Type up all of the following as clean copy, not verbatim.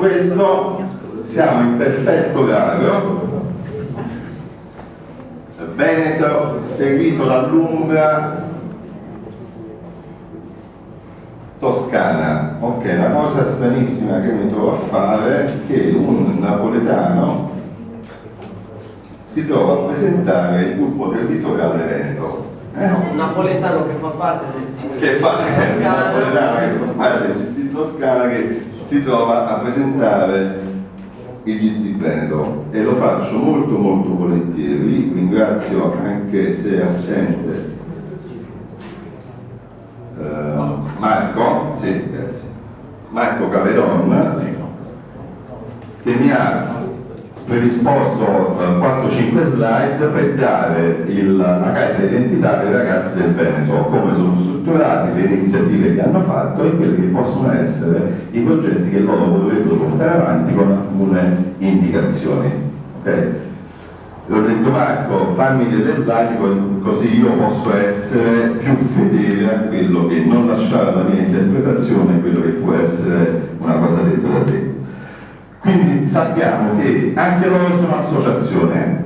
Questo siamo in perfetto orario, Veneto seguito dall'Umbria, Toscana. Ok, la cosa stranissima che mi trovo a fare è che un napoletano si trova a presentare il gruppo territoriale Veneto. Un napoletano che fa parte del Che fa un napoletano che fa parte del GT Toscana che si trova a presentare il GT Veneto, e lo faccio molto molto volentieri. Ringrazio, anche se è assente, Marco, sì, grazie, Marco Cavedon, che mi ha predisposto 4-5 slide per dare la carta d'identità dei ragazzi del Veneto, come sono strutturati, le iniziative che hanno fatto e quelli che possono essere i progetti che loro dovrebbero portare avanti, con alcune indicazioni. Okay? L'ho detto: Marco, fammi delle slide così io posso essere più fedele a quello che, non lasciare la mia interpretazione a quello che può essere una cosa detta da te. Quindi sappiamo che anche loro sono un'associazione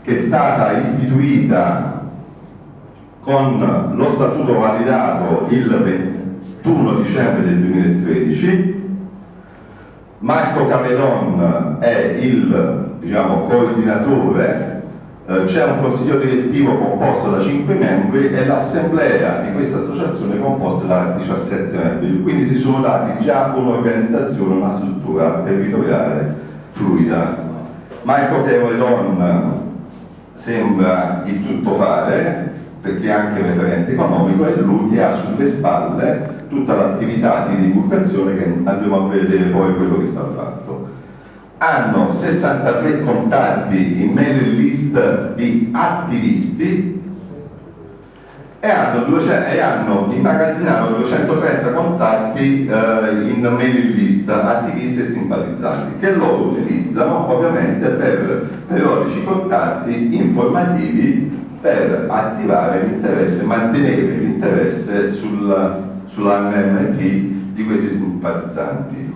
che è stata istituita con lo statuto validato il 21 dicembre del 2013. Marco Cavedon è il, diciamo, coordinatore. C'è un consiglio direttivo composto da 5 membri e l'assemblea di questa associazione è composta da 17 membri, quindi si sono dati già un'organizzazione, una struttura territoriale fluida. Marco Cavedon sembra il tuttofare, perché è anche referente economico, e lui che ha sulle spalle tutta l'attività di divulgazione, che andremo a vedere poi quello che sta fatto. Hanno 63 contatti in mailing list di attivisti e hanno immagazzinato 230 contatti in mailing list attivisti e simpatizzanti, che loro utilizzano ovviamente per periodici contatti informativi, per attivare l'interesse, mantenere l'interesse sull'MMT di questi simpatizzanti.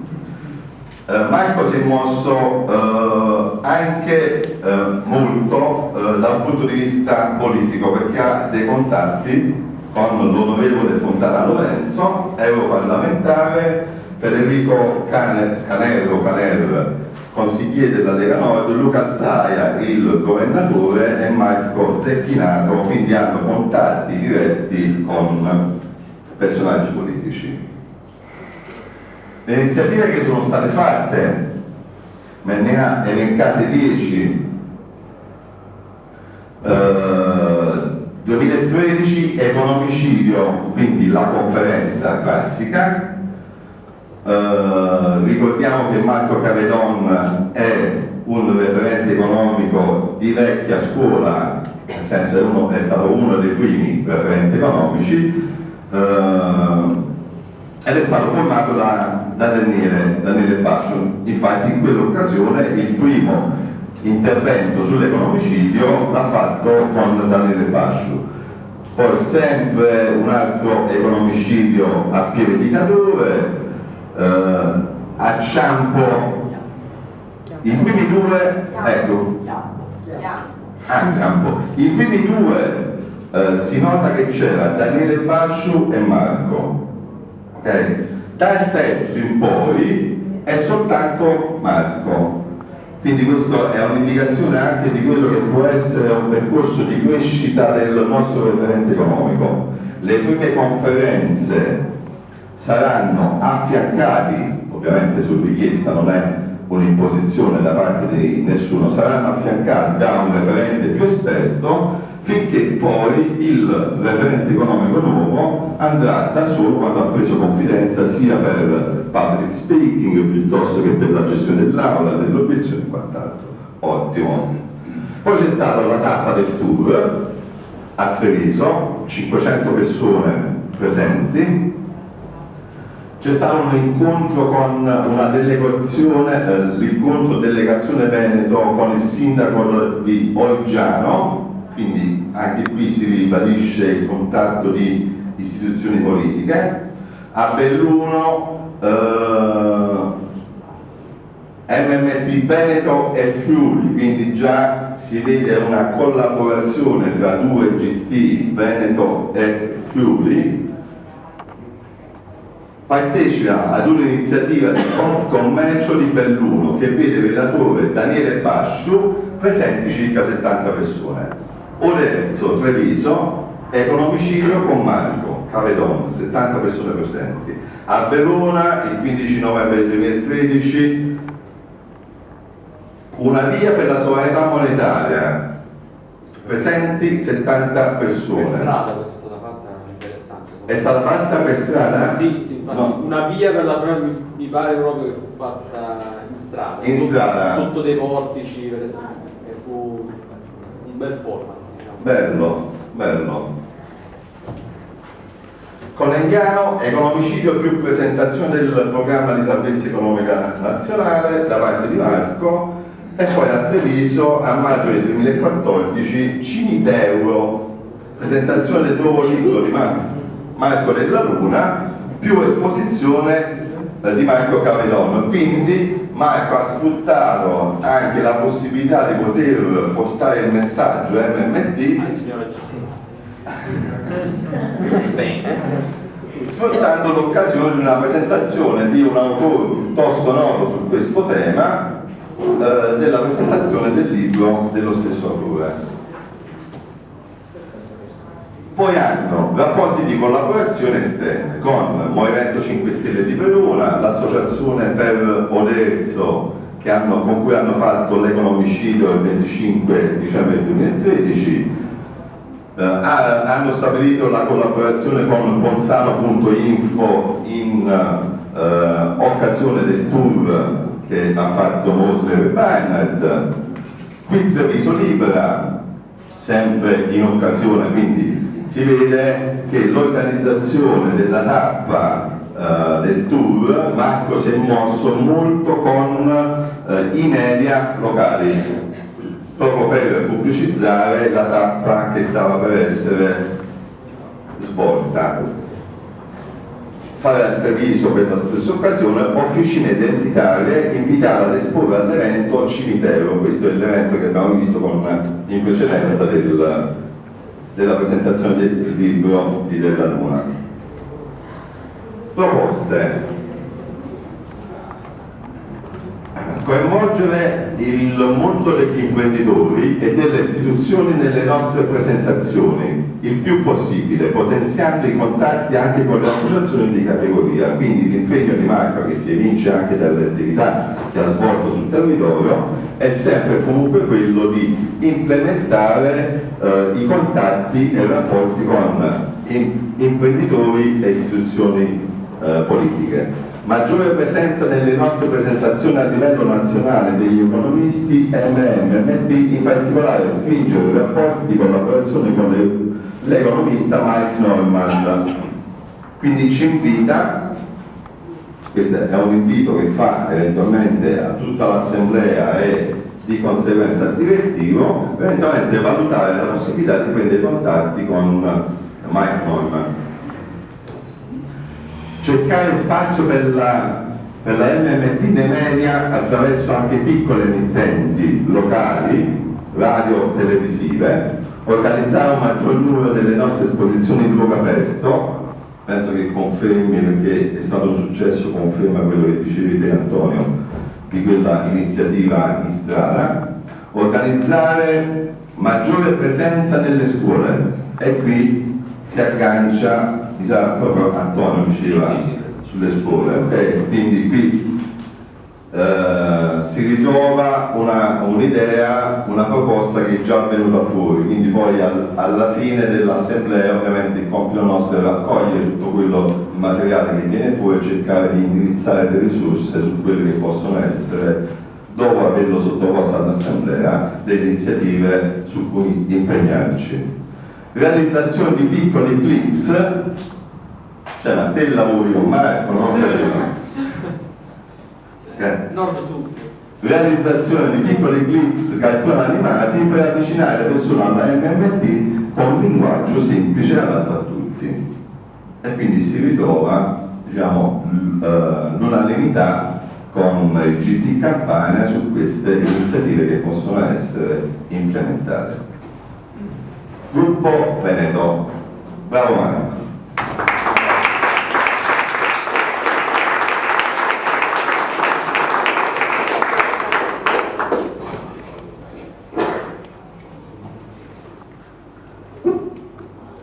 Marco si è mosso anche molto dal punto di vista politico, perché ha dei contatti con l'onorevole Fontana Lorenzo, europarlamentare, Federico Caner, consigliere della Lega Nord, Luca Zaia, il governatore, e Marco Zecchinato, quindi hanno contatti diretti con personaggi politici. Le iniziative che sono state fatte, me ne ha elencate 10. 2013 economicidio, quindi la conferenza classica. Ricordiamo che Marco Cavedon è un referente economico di vecchia scuola, nel senso è stato uno dei primi referenti economici, ed è stato formato da Daniele Bascio. Infatti in quell'occasione il primo intervento sull'economicidio l'ha fatto con Daniele Bascio. Poi sempre un altro economicidio a Pieve di Cadore, a Ciampo, i primi due, ecco, a Campo, i primi due si nota che c'era Daniele Bascio e Marco. Okay. Dal terzo in poi è soltanto Marco, quindi questa è un'indicazione anche di quello che può essere un percorso di crescita del nostro referente economico. Le prime conferenze saranno affiancati, ovviamente su richiesta, non è un'imposizione da parte di nessuno, saranno affiancati da un referente più esperto, finché poi il referente economico nuovo andrà da solo, quando ha preso confidenza, sia per public speaking piuttosto che per la gestione dell'aula, delle obiezioni e quant'altro. Ottimo. Poi c'è stata la tappa del tour a Treviso, 500 persone presenti. C'è stato un incontro con una delegazione, l'incontro delegazione Veneto con il sindaco di Olgiano, quindi anche qui si ribadisce il contatto di istituzioni politiche. A Belluno MMT Veneto e Friuli, quindi già si vede una collaborazione tra due GT, Veneto e Friuli. Partecipa ad un'iniziativa di Confcommercio di Belluno che vede relatore Daniele Basciu, presenti circa 70 persone. Oderzo, Treviso, economicidio con Marco, Cavedon, 70 persone presenti. A Verona, il 15 novembre 2013, una via per la sovranità monetaria, presenti 70 persone. Per strada questa è stata fatta, interessante. È stata fatta per strada? Sì, sì, infatti No. una via per la sovranità mi pare proprio che fu fatta in strada. In strada. Sotto dei portici, per esempio, e fu un bel format. Diciamo. Bello, bello. Conegliano, economicidio più presentazione del programma di salvezza economica nazionale da parte di Marco, e poi a Treviso a maggio del 2014 Cimitero, presentazione del nuovo libro di Marco Della Luna più esposizione di Marco Cavedon. Quindi Marco ha sfruttato anche la possibilità di poter portare il messaggio MMT sfruttando l'occasione di una presentazione di un autore piuttosto noto su questo tema, della presentazione del libro dello stesso autore. Poi hanno rapporti di collaborazione esterne con Movimento 5 Stelle di Verona, l'associazione per Oderzo con cui hanno fatto l'economicidio il 25 dicembre 2013. Hanno stabilito la collaborazione con Ponzano.info in occasione del tour che ha fatto Mosler e Beinert. Qui Treviso Libera, sempre in occasione, quindi si vede che l'organizzazione della tappa del tour, Marco si è mosso molto con i media locali, proprio per pubblicizzare la tappa che stava per essere svolta. Fare a Treviso per la stessa occasione officine identitarie invitate ad esporre all'evento Cimitero. Questo è l'evento che abbiamo visto in precedenza della presentazione del libro di Della Luna. Proposte: coinvolgere il mondo degli imprenditori e delle istituzioni nelle nostre presentazioni il più possibile, potenziando i contatti anche con le associazioni di categoria. Quindi l'impegno di Marco, che si evince anche dalle attività che ha svolto sul territorio, è sempre comunque quello di implementare i contatti e i rapporti con imprenditori e istituzioni politiche. Maggiore presenza nelle nostre presentazioni a livello nazionale degli economisti MMT, in particolare stringere rapporti di collaborazione con l'economista Mike Norman. Quindi ci invita, questo è un invito che fa eventualmente a tutta l'assemblea e di conseguenza al direttivo, eventualmente valutare la possibilità di prendere contatti con Mike Norman. Cercare spazio per la MMT nei media attraverso anche piccole emittenti locali, radio, televisive, organizzare un maggior numero delle nostre esposizioni in luogo aperto. Penso che confermi, perché è stato un successo, conferma quello che dicevi te, Antonio, di quella iniziativa in strada. Organizzare maggiore presenza nelle scuole, e qui si aggancia, mi sa proprio Antonio diceva sulle scuole, ok? Quindi qui si ritrova un'idea, una proposta che è già venuta fuori, quindi poi alla fine dell'assemblea ovviamente il compito nostro è raccogliere tutto quello, il materiale che viene fuori, e cercare di indirizzare le risorse su quelle che possono essere, dopo averlo sottoposto all'assemblea, delle iniziative su cui impegnarci. Realizzazione di piccoli clips, cioè ma te lavori con Marco, no? Nord-Sud. Realizzazione di piccoli clips, cartoni animati per avvicinare le persone alla MMT con un linguaggio semplice e adatto a tutti. E quindi si ritrova, diciamo, l'unanimità con il GT Campania su queste iniziative che possono essere implementate. Gruppo Veneto. Bravo Marco.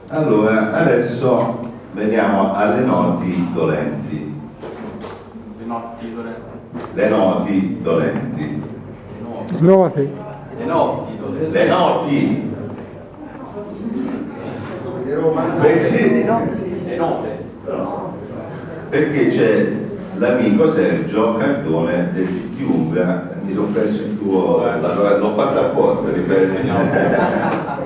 Allora, adesso veniamo alle noti dolenti. Le notti dolenti. Le noti dolenti. Noti. Le notti dove? Le noti. Perché? Le note. Perché c'è l'amico Sergio Cardone del GT Umbria, mi sono perso il tuo, l'ho fatto apposta, ripeto.